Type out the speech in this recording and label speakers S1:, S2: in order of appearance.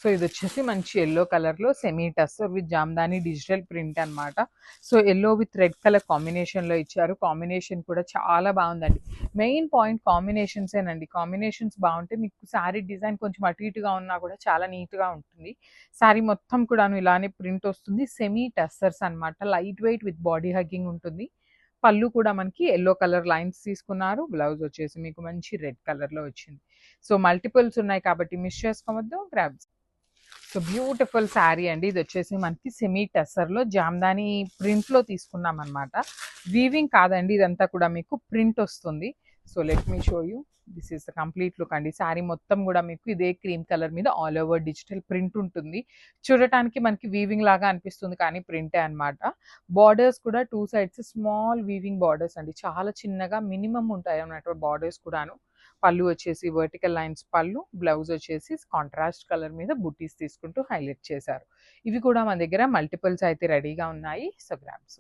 S1: So ఇది వచ్చేసి మంచి ఎల్లో కలర్లో semi tussar with Jamdani digital print అనమాట. So yellow with red colour కాంబినేషన్లో ఇచ్చారు. కాంబినేషన్ కూడా చాలా బాగుందండి. Main point కాంబినేషన్సేనండి. కాంబినేషన్స్ బాగుంటే మీకు శారీ డిజైన్ కొంచెం అటు ఇటుగా ఉన్నా కూడా చాలా నీట్గా ఉంటుంది. శారీ మొత్తం కూడాను ఇలానే ప్రింట్ వస్తుంది. సెమీ టస్సర్స్ అనమాట. Light weight with body hugging ఉంటుంది. పళ్ళు కూడా మనకి ఎల్లో కలర్ లైన్స్ తీసుకున్నారు. బ్లౌజ్ వచ్చేసి మీకు మంచి రెడ్ కలర్లో వచ్చింది. సో మల్టిపుల్స్ ఉన్నాయి కాబట్టి మిస్ చేసుకోవద్దు. గ్రాబ్. సో బ్యూటిఫుల్ శారీ అండి. ఇది వచ్చేసి మనకి సెమీ టెస్సర్లో జామ్దాని ప్రింట్లో తీసుకున్నాం అనమాట. వీవింగ్ కాదండి, ఇదంతా కూడా మీకు ప్రింట్ వస్తుంది. So let me show you. This is the complete look అండి. శారీ మొత్తం కూడా మీకు ఇదే క్రీమ్ కలర్ మీద ఆల్ ఓవర్ డిజిటల్ ప్రింట్ ఉంటుంది. చూడటానికి మనకి వీవింగ్ లాగా అనిపిస్తుంది కానీ ప్రింటే అనమాట. బార్డర్స్ కూడా two sides small weaving borders అండి. చాలా చిన్నగా మినిమం ఉంటాయి అన్నట్టు బార్డర్స్ కూడాను. పళ్ళు వచ్చేసి వర్టికల్ లైన్స్ పళ్ళు, బ్లౌజ్ వచ్చేసి కాంట్రాస్ట్ కలర్ మీద బుట్టీస్ తీసుకుంటూ హైలైట్ చేశారు. ఇవి కూడా మన దగ్గర మల్టిపుల్స్ అయితే రెడీగా ఉన్నాయి. So grabs.